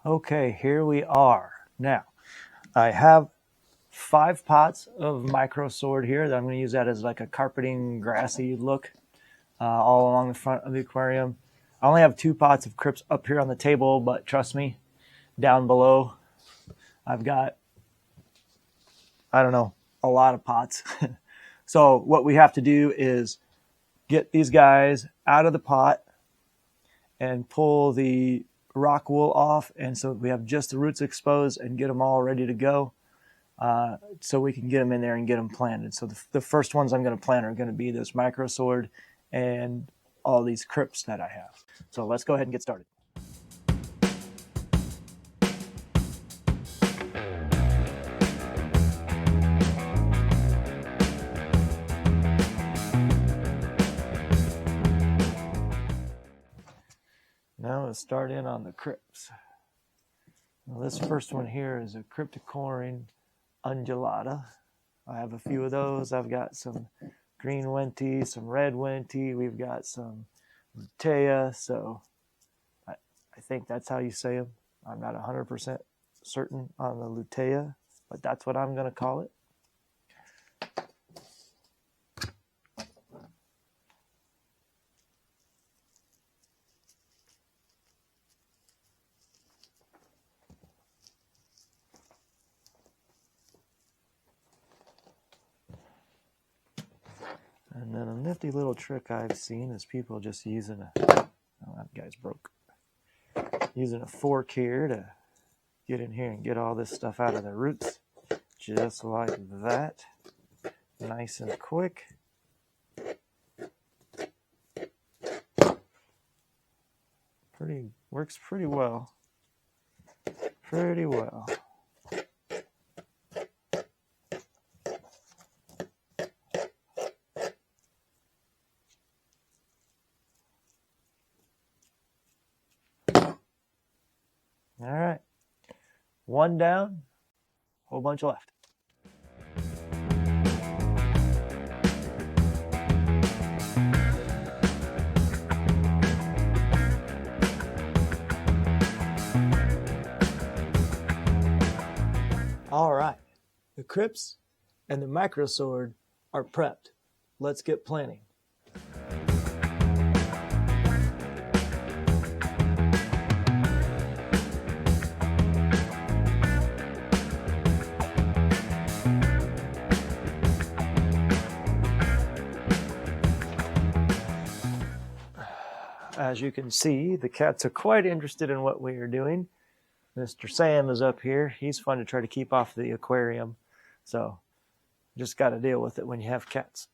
Okay, here we are. Now, I have 5 pots of micro sword here that I'm going to use that as like a carpeting grassy look all along the front of the aquarium. I only have 2 pots of crypts up here on the table, but trust me, down below I've got, I don't know, a lot of pots. So what we have to do is get these guys out of the pot and pull the rock wool off, and so we have just the roots exposed and get them all ready to go, so we can get them in there and get them planted. So the first ones I'm going to plant are going to be this micro sword and all these crypts that I have. So let's go ahead and get started. Now let's start in on the crypts. Now this first one here is a cryptocorin undulata. I have a few of those. I've got some green wenti, some red wenti. We've got some lutea. So I think that's how you say them. I'm not 100% certain on the lutea, but that's what I'm going to call it. And then a nifty little trick I've seen is people just using oh, that guy's broke. Using a fork here to get in here and get all this stuff out of the roots. Just like that. Nice and quick. Works pretty well. Pretty well. All right, one down, whole bunch left. All right, the crypts and the micro sword are prepped. Let's get planting. As you can see, the cats are quite interested in what we are doing. Mr. Sam is up here. He's fun to try to keep off the aquarium. So just got to deal with it when you have cats.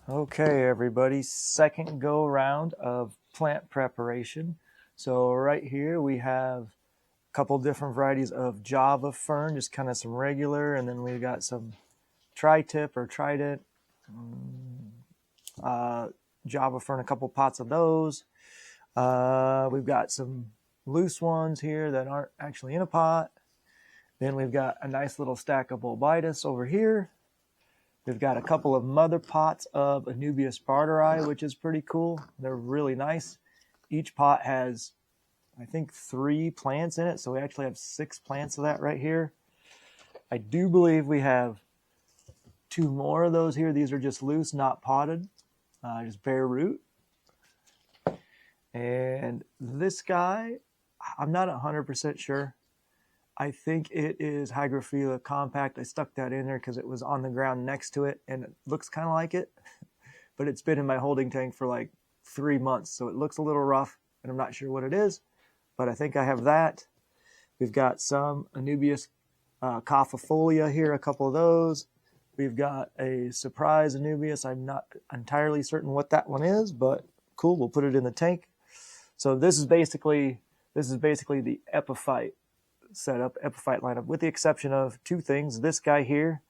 Okay, everybody, second go round of plant preparation. So right here we have couple different varieties of Java fern, just kind of some regular, and then we've got some tri-tip or trident, Java fern, a couple pots of those. We've got some loose ones here that aren't actually in a pot. Then we've got a nice little stack of bolbitis over here. We've got a couple of mother pots of anubias barteri, which is pretty cool. They're really nice. Each pot has, I think, 3 plants in it, so we actually have 6 plants of that right here. I do believe we have 2 more of those here. These are just loose, not potted, just bare root. And this guy, I'm not 100% sure. I think it is Hygrophila compact. I stuck that in there because it was on the ground next to it, and it looks kind of like it, but it's been in my holding tank for like 3 months, so it looks a little rough, and I'm not sure what it is. But I think I have that. We've got some anubias cophifolia here, a couple of those. We've got a surprise anubias. I'm not entirely certain what that one is, but cool, we'll put it in the tank. So this is basically the epiphyte setup, epiphyte lineup, with the exception of 2 things. This guy here,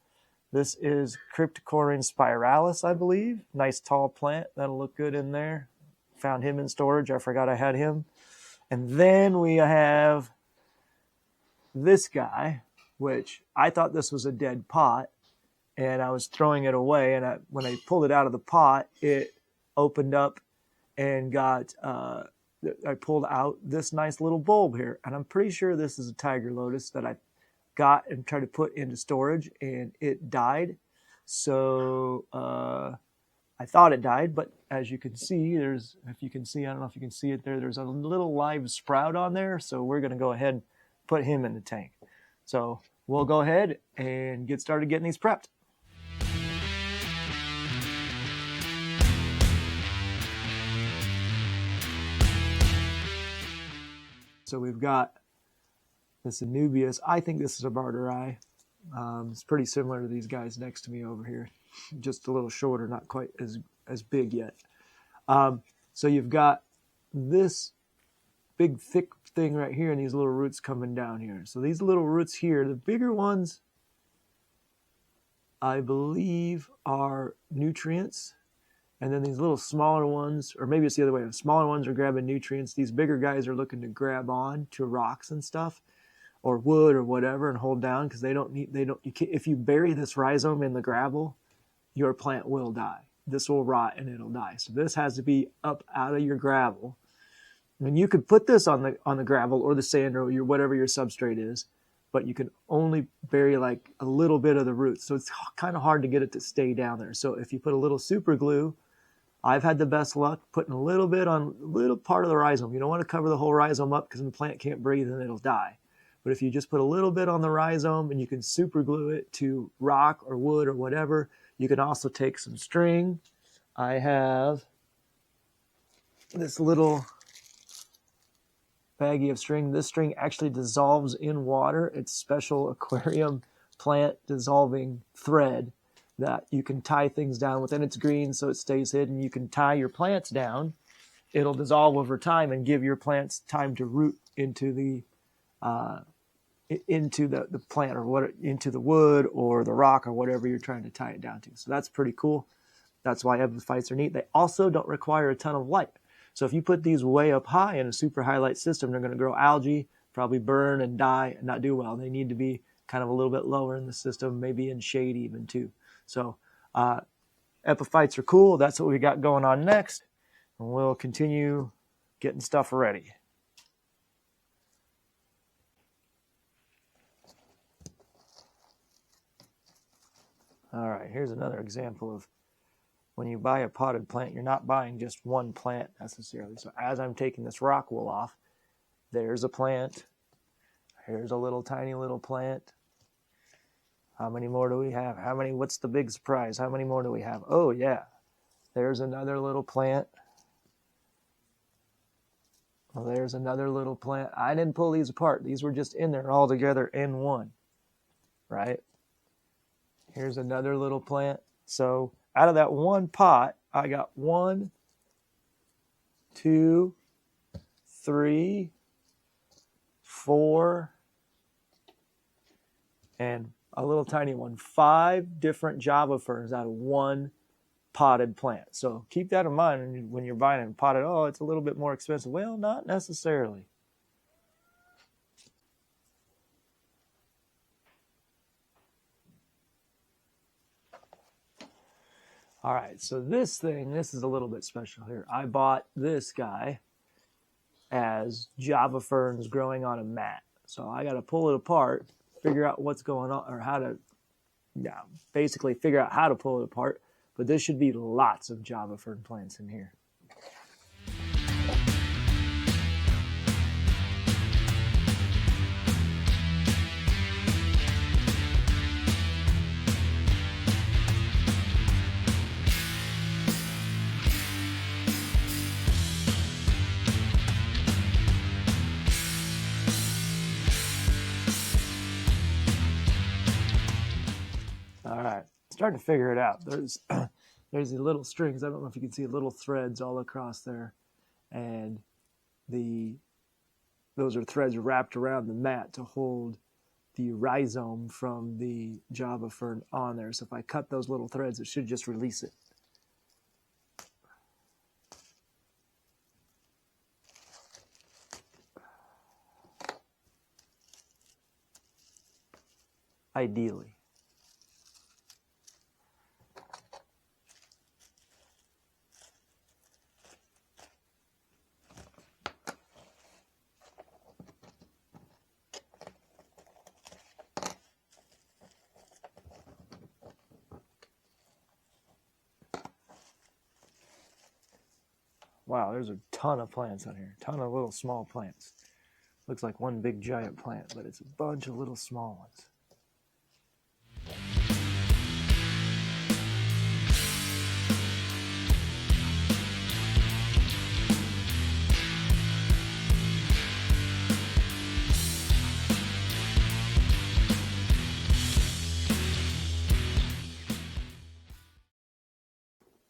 this is Cryptocorin spiralis, I believe. Nice tall plant, that'll look good in there. Found him in storage, I forgot I had him. And then we have this guy, which I thought this was a dead pot, and I was throwing it away. And when I pulled it out of the pot, it opened up and got, I pulled out this nice little bulb here. And I'm pretty sure this is a tiger lotus that I got and tried to put into storage, and it died. So I thought it died, but as you can see, if you can see, I don't know if you can see it there, there's a little live sprout on there. So we're going to go ahead and put him in the tank. So we'll go ahead and get started getting these prepped. So we've got this anubias. I think this is a barteri. It's pretty similar to these guys next to me over here, just a little shorter, not quite as big yet. So you've got this big thick thing right here and these little roots coming down here. So these little roots here, the bigger ones, I believe, are nutrients. And then these little smaller ones, or maybe it's the other way, the smaller ones are grabbing nutrients. These bigger guys are looking to grab on to rocks and stuff, or wood or whatever, and hold down, because if you bury this rhizome in the gravel, your plant will die. This will rot and it'll die. So this has to be up out of your gravel. And you could put this on the gravel or the sand or whatever your substrate is, but you can only bury like a little bit of the roots. So it's kind of hard to get it to stay down there. So if you put a little super glue, I've had the best luck putting a little bit on a little part of the rhizome. You don't want to cover the whole rhizome up because the plant can't breathe and it'll die. But if you just put a little bit on the rhizome and you can super glue it to rock or wood or whatever, you can also take some string. I have this little baggie of string. This string actually dissolves in water. It's special aquarium plant dissolving thread that you can tie things down with, and it's green so it stays hidden. You can tie your plants down. It'll dissolve over time and give your plants time to root into the plant, or into the wood or the rock or whatever you're trying to tie it down to. So that's pretty cool. That's why epiphytes are neat. They also don't require a ton of light. So if you put these way up high in a super high light system, they're going to grow algae, probably burn and die and not do well. They need to be kind of a little bit lower in the system, maybe in shade even too. So epiphytes are cool. That's what we got going on next. And we'll continue getting stuff ready. All right, here's another example of when you buy a potted plant, you're not buying just one plant necessarily. So as I'm taking this rock wool off, there's a plant. Here's a little tiny little plant. How many more do we have? What's the big surprise? How many more do we have? Oh yeah, there's another little plant. Well, there's another little plant. I didn't pull these apart. These were just in there all together in one, right? Here's another little plant. So out of that one pot, I got 1, 2, 3, 4, and a little tiny one. 5 different Java ferns out of one potted plant. So keep that in mind when you're buying it potted. Oh, it's a little bit more expensive. Well, not necessarily. All right, so this is a little bit special here. I bought this guy as Java ferns growing on a mat. So I got to pull it apart, figure out what's going on, or how to, basically figure out how to pull it apart. But there should be lots of Java fern plants in here. All right, starting to figure it out. There's these little strings. I don't know if you can see little threads all across there, and those are threads wrapped around the mat to hold the rhizome from the Java fern on there. So if I cut those little threads, it should just release it. Ideally. Wow, there's a ton of plants on here. A ton of little small plants. Looks like one big giant plant, but it's a bunch of little small ones.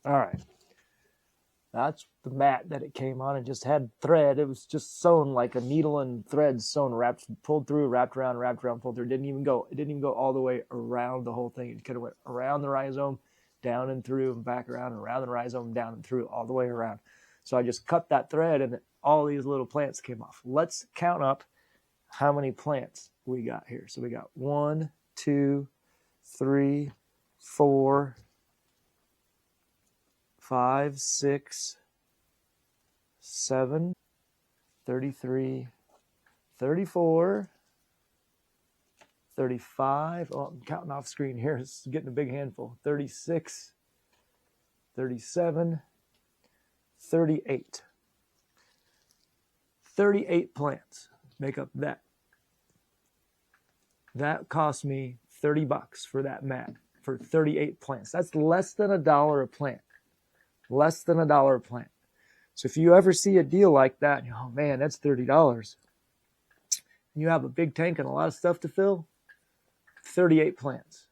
All right. That's the mat that it came on. It just had thread. It was just sewn like a needle and thread sewn, wrapped, pulled through, wrapped around, pulled through. It didn't even go all the way around the whole thing. It kind of went around the rhizome, down and through, and back around, and around the rhizome, down and through, all the way around. So I just cut that thread, and all these little plants came off. Let's count up how many plants we got here. So we got 1, 2, 3, 4, 5, 6, 7, 33, 34, 35. Oh, I'm counting off screen here. It's getting a big handful. 36, 37, 38. 38 plants make up that. That cost me $30 for that mat for 38 plants. That's less than $1 a plant. Less than $1 a plant. So if you ever see a deal like that, oh man, that's $30. You have a big tank and a lot of stuff to fill, 38 plants.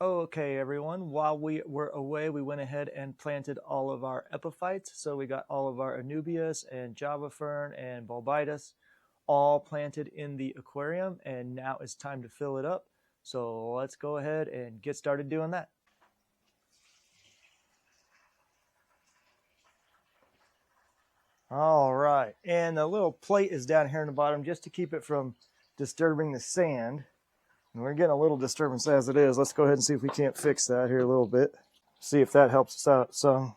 Okay, everyone, while we were away, we went ahead and planted all of our epiphytes. So we got all of our anubias and Java fern and bolbitis all planted in the aquarium, and now it's time to fill it up. So let's go ahead and get started doing that. All right, and the little plate is down here in the bottom just to keep it from disturbing the sand. And we're getting a little disturbance as it is. Let's go ahead and see if we can't fix that here a little bit. See if that helps us out. So,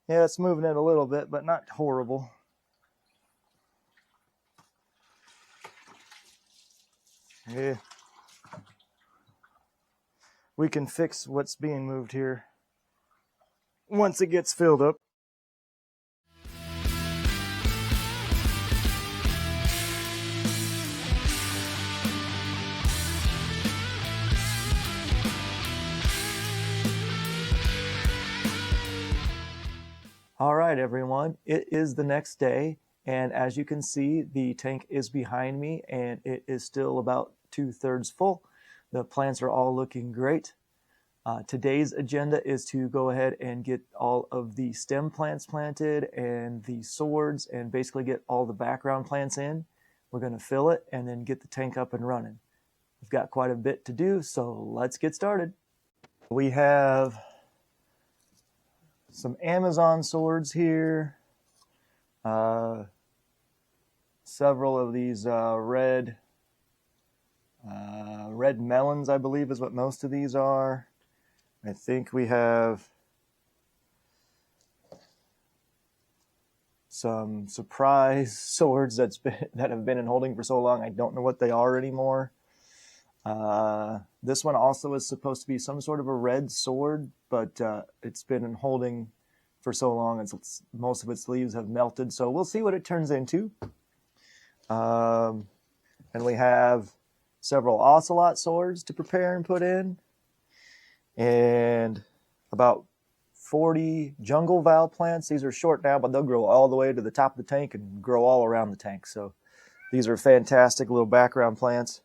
yeah, it's moving it a little bit, but not horrible. Yeah. We can fix what's being moved here once it gets filled up. All right, everyone, it is the next day, and as you can see, the tank is behind me, and it is still about 2/3 full. The plants are all looking great. Today's agenda is to go ahead and get all of the stem plants planted and the swords, and basically get all the background plants in. We're going to fill it and then get the tank up and running. We've got quite a bit to do, so let's get started. We have some Amazon swords here, several of these red melons, I believe is what most of these are. I think we have some surprise swords that have been in holding for so long I don't know what they are anymore. This one also is supposed to be some sort of a red sword, but it's been in holding for so long and most of its leaves have melted. So we'll see what it turns into. And we have several ocelot swords to prepare and put in. And about 40 jungle val plants. These are short now, but they'll grow all the way to the top of the tank and grow all around the tank. So these are fantastic little background plants.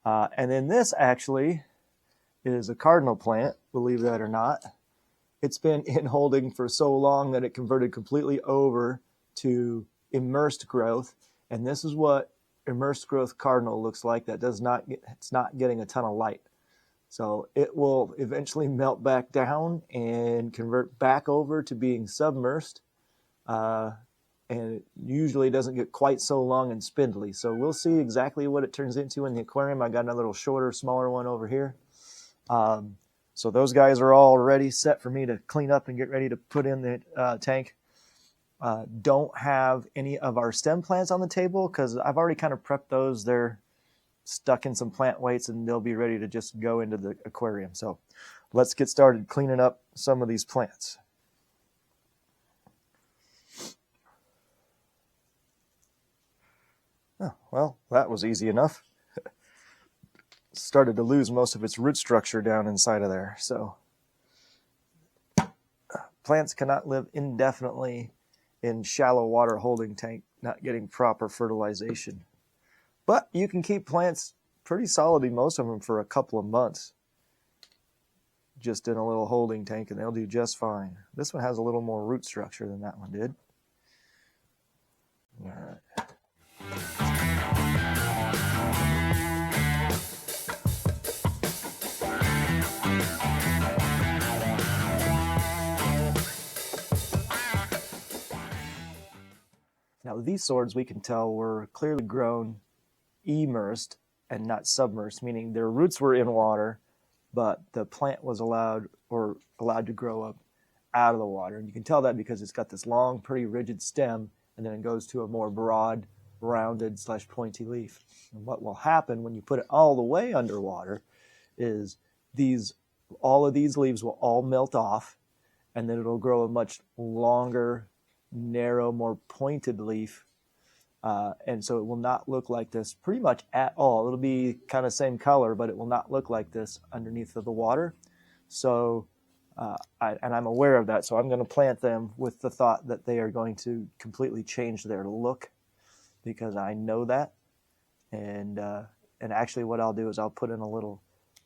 And then this actually is a cardinal plant, believe that or not. It's been in holding for so long that it converted completely over to immersed growth. And this is what immersed growth cardinal looks like. It's not getting a ton of light. So it will eventually melt back down and convert back over to being submersed. And it usually doesn't get quite so long and spindly. So we'll see exactly what it turns into in the aquarium. I got another little shorter, smaller one over here. So those guys are all ready, set for me to clean up and get ready to put in the tank. Don't have any of our stem plants on the table because I've already kind of prepped those. They're stuck in some plant weights and they'll be ready to just go into the aquarium. So let's get started cleaning up some of these plants. Oh, well, that was easy enough. Started to lose most of its root structure down inside of there. So plants cannot live indefinitely in shallow water holding tank, not getting proper fertilization. But you can keep plants pretty solidly, most of them, for a couple of months, just in a little holding tank, and they'll do just fine. This one has a little more root structure than that one did. All right. Now these swords, we can tell, were clearly grown immersed and not submersed, meaning their roots were in water, but the plant was allowed to grow up out of the water. And you can tell that because it's got this long, pretty rigid stem, and then it goes to a more broad, rounded / pointy leaf. And what will happen when you put it all the way underwater is all of these leaves will all melt off, and then it'll grow a much longer, narrow, more pointed leaf. And so it will not look like this pretty much at all. It'll be kind of same color, but it will not look like this underneath of the water. So, and I'm aware of that, so I'm going to plant them with the thought that they are going to completely change their look, because I know that. And actually what I'll do is I'll put in a little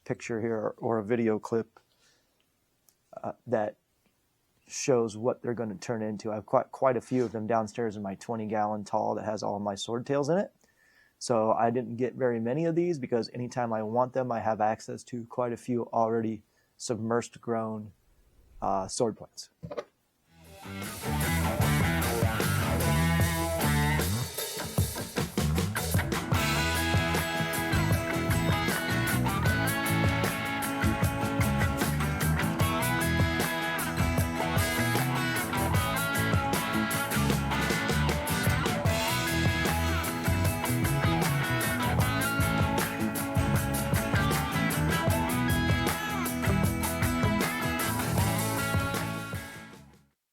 picture here or a video clip that shows what they're going to turn into. I've quite a few of them downstairs in my 20-gallon tall that has all my swordtails in it. So I didn't get very many of these because anytime I want them, I have access to quite a few already submersed grown sword plants.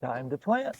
Time to plant.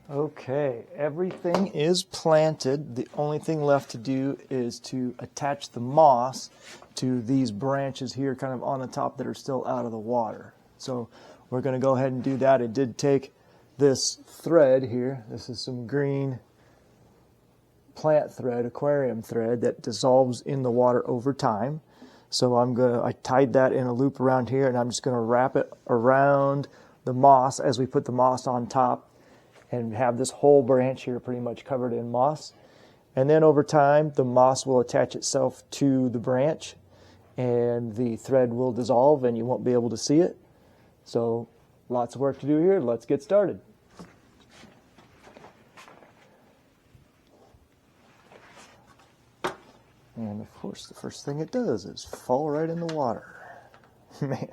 Okay, everything is planted. The only thing left to do is to attach the moss to these branches here kind of on the top that are still out of the water. So we're going to go ahead and do that. It did take this thread here. This is some green plant thread, aquarium thread that dissolves in the water over time. So I tied that in a loop around here, and I'm just going to wrap it around the moss as we put the moss on top, and have this whole branch here pretty much covered in moss. And then over time, the moss will attach itself to the branch, and the thread will dissolve and you won't be able to see it. So lots of work to do here. Let's get started. And of course, the first thing it does is fall right in the water. Man.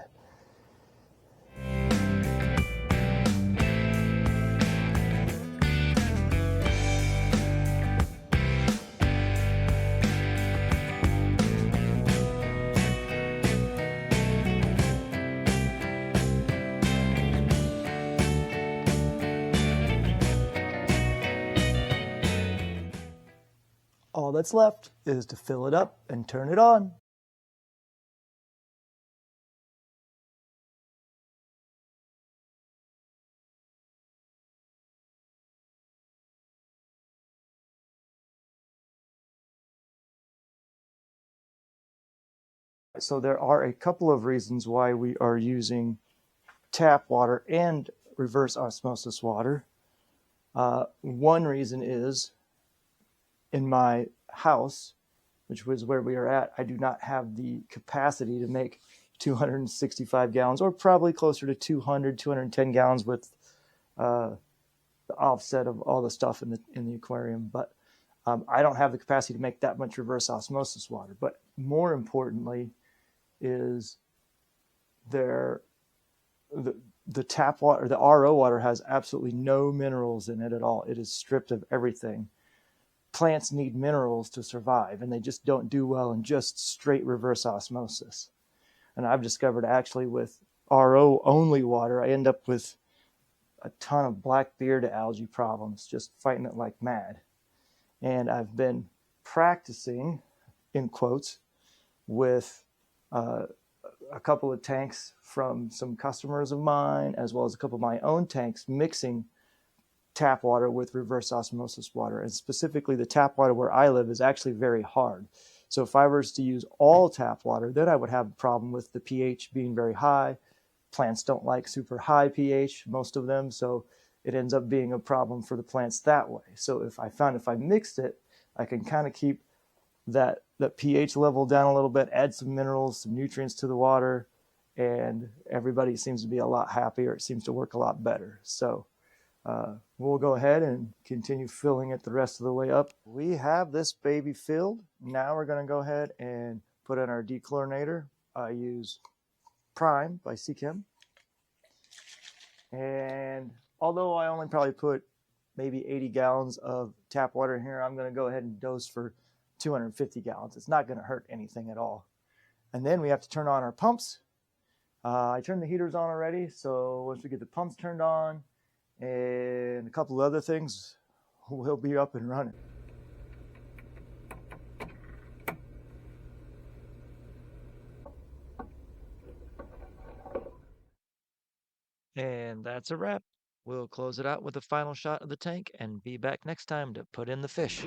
All that's left is to fill it up and turn it on. So there are a couple of reasons why we are using tap water and reverse osmosis water. One reason is in my house, which was where we are at, I do not have the capacity to make 265 gallons, or probably closer to 200, 210 gallons with the offset of all the stuff in the aquarium. But I don't have the capacity to make that much reverse osmosis water. But more importantly is the tap water, the RO water has absolutely no minerals in it at all. It is stripped of everything. Plants need minerals to survive, and they just don't do well in just straight reverse osmosis. And I've discovered actually with RO only water, I end up with a ton of black beard algae problems, just fighting it like mad. And I've been practicing, in quotes, with a couple of tanks from some customers of mine, as well as a couple of my own tanks, mixing tap water with reverse osmosis water. And specifically the tap water where I live is actually very hard. So if I was to use all tap water, then I would have a problem with the pH being very high. Plants don't like super high pH, most of them, so it ends up being a problem for the plants that way. So if I mixed it, I can kind of keep that pH level down a little bit, add some minerals, some nutrients to the water, and everybody seems to be a lot happier. It seems to work a lot better. So we'll go ahead and continue filling it the rest of the way up. We have this baby filled. Now we're going to go ahead and put in our dechlorinator. I use Prime by Seachem. And although I only probably put maybe 80 gallons of tap water in here, I'm going to go ahead and dose for 250 gallons. It's not going to hurt anything at all. And then we have to turn on our pumps. I turned the heaters on already, so once we get the pumps turned on and a couple of other things, we'll be up and running. And that's a wrap. We'll close it out with a final shot of the tank and be back next time to put in the fish.